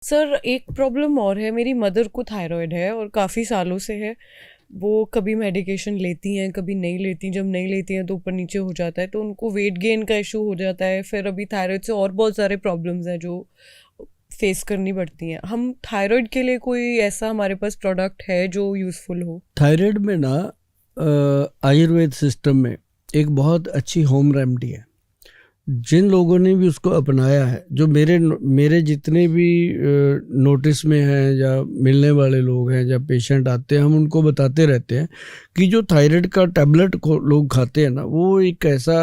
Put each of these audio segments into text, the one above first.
Sir एक problem और है, मेरी मदर को थायराइड है और काफ़ी सालों से है। वो कभी मेडिकेशन लेती हैं, कभी नहीं लेती। जब नहीं लेती हैं तो ऊपर नीचे हो जाता है, तो उनको वेट गेन का इशू हो जाता है। फिर अभी थायराइड से और बहुत सारे प्रॉब्लम्स हैं जो फेस करनी पड़ती हैं। हम थायराइड के लिए कोई ऐसा हमारे पास प्रोडक्ट है जो यूज़फुल हो? थायराइड में ना आयुर्वेद सिस्टम में एक बहुत अच्छी होम रेमेडी है। जिन लोगों ने भी उसको अपनाया है, जो मेरे जितने भी नोटिस में हैं या मिलने वाले लोग हैं या पेशेंट आते हैं, हम उनको बताते रहते हैं कि जो थायराइड का टैबलेट लोग खाते हैं ना, वो एक ऐसा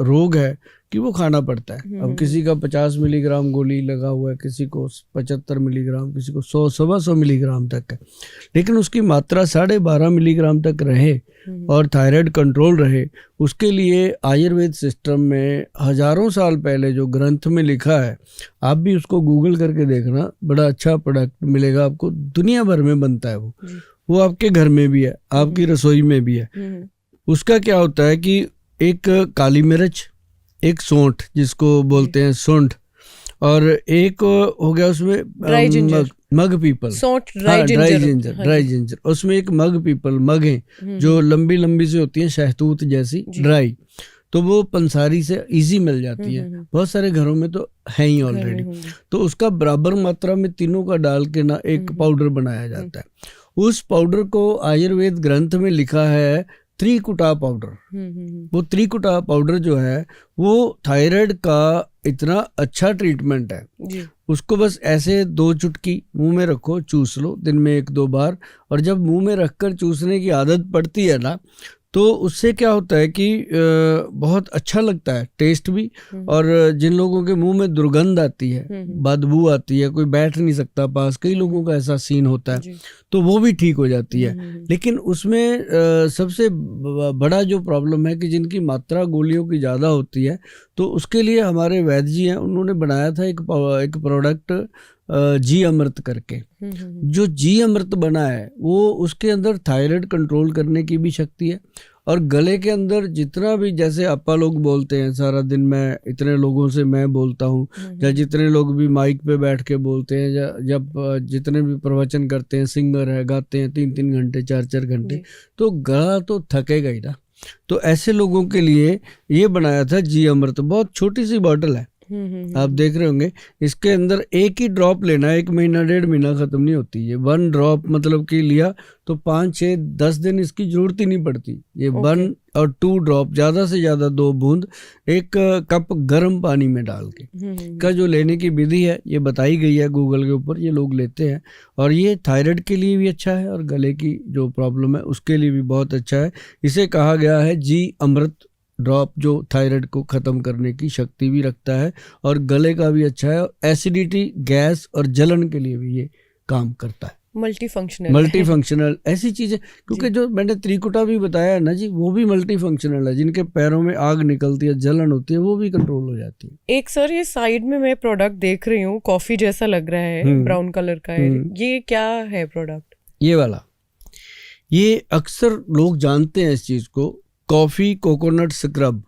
रोग है कि वो खाना पड़ता है। अब किसी का 50 मिलीग्राम गोली लगा हुआ है, किसी को 75 मिलीग्राम, किसी को 100-125 मिलीग्राम तक है, लेकिन उसकी मात्रा 12.5 मिलीग्राम तक रहे और थायराइड कंट्रोल रहे, उसके लिए आयुर्वेद सिस्टम में हजारों साल पहले जो ग्रंथ में लिखा है, आप भी उसको गूगल करके देखना, बड़ा अच्छा प्रोडक्ट मिलेगा आपको। दुनिया भर में बनता है वो आपके घर में भी है, आपकी रसोई में भी है। उसका क्या होता है कि एक काली मिर्च, एक सौंठ जिसको बोलते हैं सूंठ, और एक हो गया उसमें मग पीपल, ड्राई जिंजर। उसमें एक मग पीपल, मग है जो लंबी लंबी सी होती है, शहतूत जैसी ड्राई, तो वो पंसारी से इजी मिल जाती है। बहुत सारे घरों में तो है ही ऑलरेडी। तो उसका बराबर मात्रा में तीनों का डाल के ना एक पाउडर बनाया जाता है। उस पाउडर को आयुर्वेद ग्रंथ में लिखा है त्रिकुटा पाउडर। वो त्रिकुटा पाउडर जो है वो थायराइड का इतना अच्छा ट्रीटमेंट है। उसको बस ऐसे 2 चुटकी मुंह में रखो, चूस लो दिन में 1-2 बार, और जब मुंह में रखकर चूसने की आदत पड़ती है ना, तो उससे क्या होता है कि बहुत अच्छा लगता है टेस्ट भी। और जिन लोगों के मुंह में दुर्गंध आती है, बदबू आती है, कोई बैठ नहीं सकता पास, कई लोगों का ऐसा सीन होता है, तो वो भी ठीक हो जाती है। लेकिन उसमें सबसे बड़ा जो प्रॉब्लम है कि जिनकी मात्रा गोलियों की ज़्यादा होती है, तो उसके लिए हमारे वैद्य जी हैं, उन्होंने बनाया था एक प्रोडक्ट जी अमृत करके। जो जी अमृत बना है वो उसके अंदर थायराइड कंट्रोल करने की भी शक्ति है, और गले के अंदर जितना भी, जैसे आपा लोग बोलते हैं सारा दिन, मैं इतने लोगों से मैं बोलता हूँ, या जितने लोग भी माइक पे बैठ के बोलते हैं, या जब जितने भी प्रवचन करते हैं, सिंगर है, गाते हैं 3-3 घंटे 4-4 घंटे, तो गला तो थकेगा ही ना। तो ऐसे लोगों के लिए ये बनाया था जी अमृत। बहुत छोटी सी बॉटल है, आप देख रहे होंगे। इसके अंदर एक ही ड्रॉप लेना है, 1 महीना 1.5 महीना खत्म नहीं होती ये। 1 ड्रॉप मतलब कि लिया तो 5-6-10 दिन इसकी जरूरत ही नहीं पड़ती। ये 1 और 2 ड्रॉप, ज्यादा से ज्यादा 2 बूंद 1 कप गर्म पानी में डाल के का जो लेने की विधि है ये बताई गई है गूगल के ऊपर, ये लोग लेते हैं। और ये थायराइड के लिए भी अच्छा है और गले की जो प्रॉब्लम है उसके लिए भी बहुत अच्छा है। इसे कहा गया है जी अमृत ड्रॉप, जो थायराइड को ख़त्म करने की शक्ति भी रखता है और गले का भी अच्छा है, और एसिडिटी, गैस और जलन के लिए भी ये काम करता है। मल्टी फंक्शनल ऐसी चीज़ें, क्योंकि जो मैंने त्रिकुटा भी बताया है ना जी, वो भी मल्टी फंक्शनल है। जिनके पैरों में आग निकलती है, जलन होती है, वो भी कंट्रोल हो जाती है। एक सर ये साइड में मैं प्रोडक्ट देख रही हूँ, कॉफी जैसा लग रहा है, ब्राउन कलर का है, ये क्या है प्रोडक्ट? ये वाला, ये अक्सर लोग जानते हैं इस चीज़ को, कॉफी कोकोनट स्क्रब।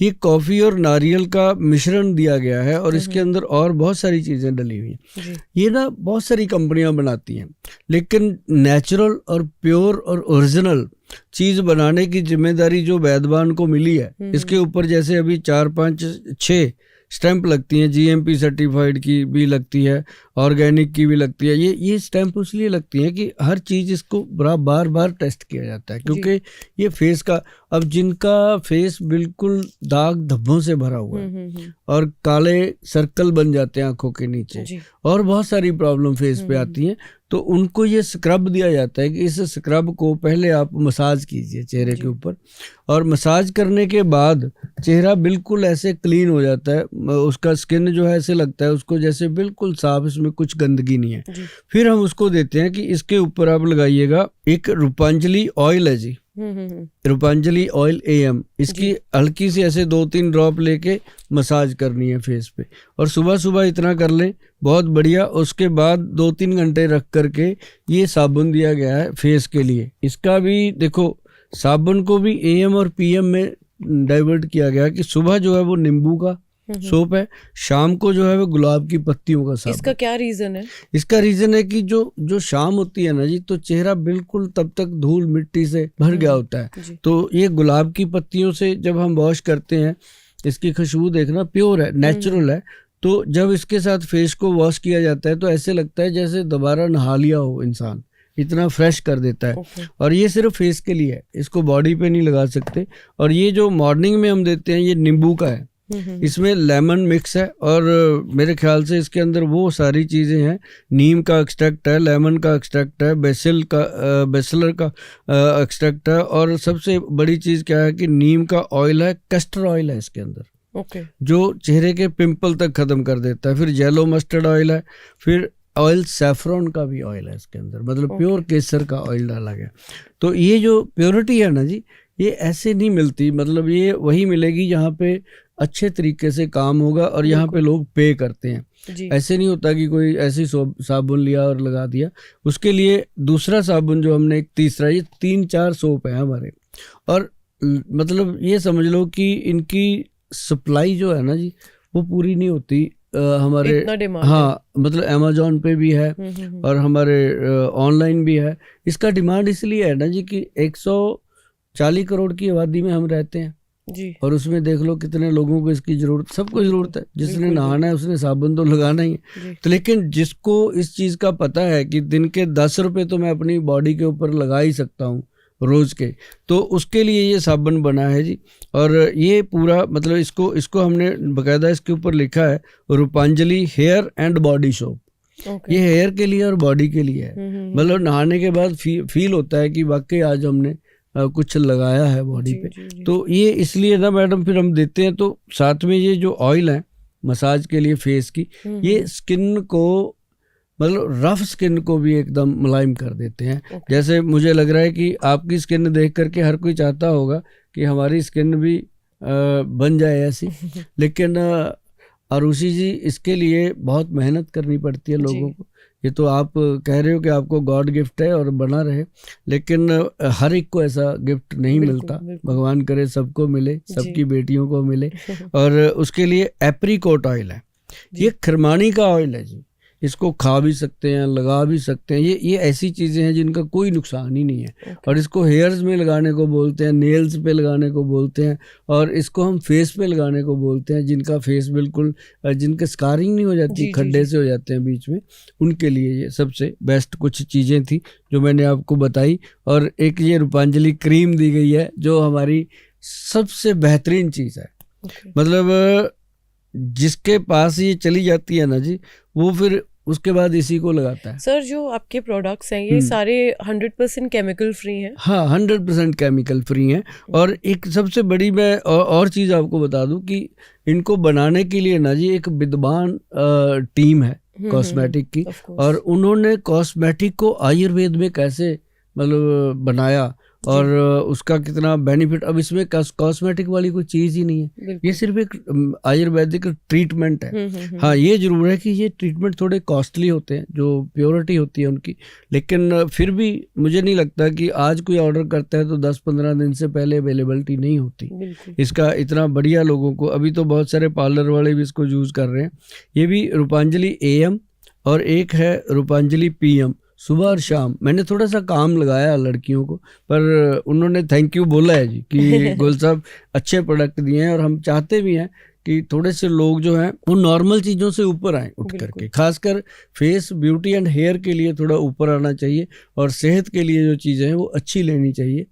ये कॉफी और नारियल का मिश्रण दिया गया है, और इसके अंदर और बहुत सारी चीजें डली हुई हैं। ये ना बहुत सारी कंपनियां बनाती हैं, लेकिन नेचुरल और प्योर और ओरिजिनल चीज बनाने की जिम्मेदारी जो वैद्यवान को मिली है, इसके ऊपर जैसे अभी 4-5-6 स्टैंप लगती हैं, जीएमपी सर्टिफाइड की भी लगती है, ऑर्गेनिक की भी लगती है। ये स्टैंप इसलिए लगती हैं कि हर चीज़ इसको बार बार टेस्ट किया जाता है, क्योंकि ये फेस का, अब जिनका फेस बिल्कुल दाग धब्बों से भरा हुआ है और काले सर्कल बन जाते हैं आंखों के नीचे, और बहुत सारी प्रॉब्लम फेस पे आती हैं, तो उनको ये स्क्रब दिया जाता है कि इस स्क्रब को पहले आप मसाज कीजिए चेहरे के ऊपर, और मसाज करने के बाद चेहरा बिल्कुल ऐसे क्लीन हो जाता है। उसका स्किन जो है ऐसे लगता है उसको जैसे बिल्कुल साफ, इसमें कुछ गंदगी नहीं है। फिर हम उसको देते हैं कि इसके ऊपर आप लगाइएगा एक रूपांजलि ऑयल है जी, रूपांजलि ऑयल AM। इसकी हल्की सी ऐसे 2-3 ड्रॉप लेके मसाज करनी है फेस पे, और सुबह सुबह इतना कर लें, बहुत बढ़िया। उसके बाद 2-3 घंटे रख करके ये साबुन दिया गया है फेस के लिए। इसका भी देखो, साबुन को भी AM और PM में डाइवर्ट किया गया कि सुबह जो है वो नींबू का सोप है, शाम को जो है वो गुलाब की पत्तियों का साबुन। इसका क्या रीजन है? इसका रीजन है कि जो शाम होती है ना जी, तो चेहरा बिल्कुल तब तक धूल मिट्टी से भर गया होता है, जी। तो ये गुलाब की पत्तियों से जब हम वॉश करते हैं, इसकी खुशबू देखना प्योर है, नेचुरल है, तो जब इसके साथ फेस को वॉश किया जाता है तो ऐसे लगता है जैसे दोबारा नहा लिया हो इंसान, इतना फ्रेश कर देता है। ओके। और ये सिर्फ फेस के लिए है, इसको बॉडी पे नहीं लगा सकते। और ये जो मॉर्निंग में हम देते हैं, ये नींबू का है, इसमें लेमन मिक्स है, और मेरे ख्याल से इसके अंदर वो सारी चीज़ें हैं, नीम का एक्सट्रैक्ट है, लेमन का एक्सट्रैक्ट है, बेसिलर का एक्सट्रैक्ट है, और सबसे बड़ी चीज़ क्या है कि नीम का ऑयल है, कैस्टर ऑयल है इसके अंदर, ओके। जो चेहरे के पिंपल तक ख़त्म कर देता है। फिर येलो मस्टर्ड ऑयल है, फिर ऑयल सैफरॉन का भी ऑयल है इसके अंदर, मतलब प्योर केसर का ऑयल डाला गया। तो ये जो प्योरिटी है ना जी, ये ऐसे नहीं मिलती, मतलब ये वही मिलेगी जहाँ पे अच्छे तरीके से काम होगा और यहाँ पे लोग पे करते हैं। जी। ऐसे नहीं होता कि कोई ऐसी साबुन लिया और लगा दिया। उसके लिए दूसरा साबुन जो हमने, एक तीसरा, ये 3-4 सोप है हमारे, और मतलब ये समझ लो कि इनकी सप्लाई जो है ना जी, वो पूरी नहीं होती हमारे। इतना डिमांड हाँ, मतलब अमेजोन पे भी है और हमारे ऑनलाइन भी है। इसका डिमांड इसलिए है ना जी कि 140 करोड़ की आबादी में हम रहते हैं जी। और उसमें देख लो कितने लोगों को इसकी जरूरत, सबको जरूरत है। जिसने नहाना है उसने साबुन तो लगाना ही है। तो लेकिन जिसको इस चीज़ का पता है कि दिन के 10 रुपये तो मैं अपनी बॉडी के ऊपर लगा ही सकता हूँ रोज़ के, तो उसके लिए ये साबुन बना है जी। और ये पूरा मतलब इसको हमने बाकायदा इसके ऊपर लिखा है Rupanjali hair and body soap. ये हेयर के लिए और बॉडी के लिए है, मतलब नहाने के बाद फील होता है कि वाकई आज हमने कुछ लगाया है बॉडी पे। तो ये इसलिए ना मैडम फिर हम देते हैं। तो साथ में ये जो ऑयल है मसाज के लिए फेस की, ये स्किन को, मतलब रफ स्किन को भी एकदम मुलायम कर देते हैं। जैसे मुझे लग रहा है कि आपकी स्किन देख करके हर कोई चाहता होगा कि हमारी स्किन भी बन जाए ऐसी, लेकिन आरुषि जी, इसके लिए बहुत मेहनत करनी पड़ती है लोगों को। ये तो आप कह रहे हो कि आपको गॉड गिफ्ट है और बना रहे, लेकिन हर एक को ऐसा गिफ्ट नहीं मिलता। भगवान करे सबको मिले, सबकी बेटियों को मिले। और उसके लिए एप्रीकोट ऑयल है, ये खरमानी का ऑयल है जी। इसको खा भी सकते हैं, लगा भी सकते हैं। ये ऐसी चीज़ें हैं जिनका कोई नुकसान ही नहीं है। और इसको हेयर्स में लगाने को बोलते हैं, नेल्स पे लगाने को बोलते हैं, और इसको हम फेस पे लगाने को बोलते हैं। जिनका फेस बिल्कुल, जिनके स्कारिंग नहीं हो जाती, खड्डे से हो जाते हैं बीच में, उनके लिए ये सबसे बेस्ट कुछ चीज़ें थी जो मैंने आपको बताई। और एक ये रूपांजलि क्रीम दी गई है जो हमारी सबसे बेहतरीन चीज़ है। मतलब जिसके पास ये चली जाती है ना जी, वो फिर उसके बाद इसी को लगाता है। सर, जो आपके प्रोडक्ट्स हैं ये सारे 100% केमिकल फ्री हैं? हाँ, 100% केमिकल फ्री हैं। और एक सबसे बड़ी मैं और चीज़ आपको बता दूं कि इनको बनाने के लिए ना जी एक विद्वान टीम है कॉस्मेटिक की, और उन्होंने कॉस्मेटिक को आयुर्वेद में कैसे मतलब बनाया और उसका कितना बेनिफिट। अब इसमें कॉस्मेटिक वाली कोई चीज़ ही नहीं है, ये सिर्फ एक आयुर्वेदिक ट्रीटमेंट है। हाँ, ये जरूर है कि ये ट्रीटमेंट थोड़े कॉस्टली होते हैं, जो प्योरिटी होती है उनकी, लेकिन फिर भी मुझे नहीं लगता कि आज कोई ऑर्डर करता है तो 10-15 दिन से पहले अवेलेबिलिटी नहीं होती इसका। इतना बढ़िया लोगों को, अभी तो बहुत सारे पार्लर वाले भी इसको यूज़ कर रहे हैं। ये भी रूपांजलि AM और एक है रूपांजलि PM, सुबह और शाम। मैंने थोड़ा सा काम लगाया लड़कियों को, पर उन्होंने थैंक यू बोला है जी कि गोल साहब अच्छे प्रोडक्ट दिए हैं। और हम चाहते भी हैं कि थोड़े से लोग जो हैं वो नॉर्मल चीज़ों से ऊपर आएँ उठ करके, खासकर फेस ब्यूटी एंड हेयर के लिए थोड़ा ऊपर आना चाहिए, और सेहत के लिए जो चीज़ें हैं वो अच्छी लेनी चाहिए।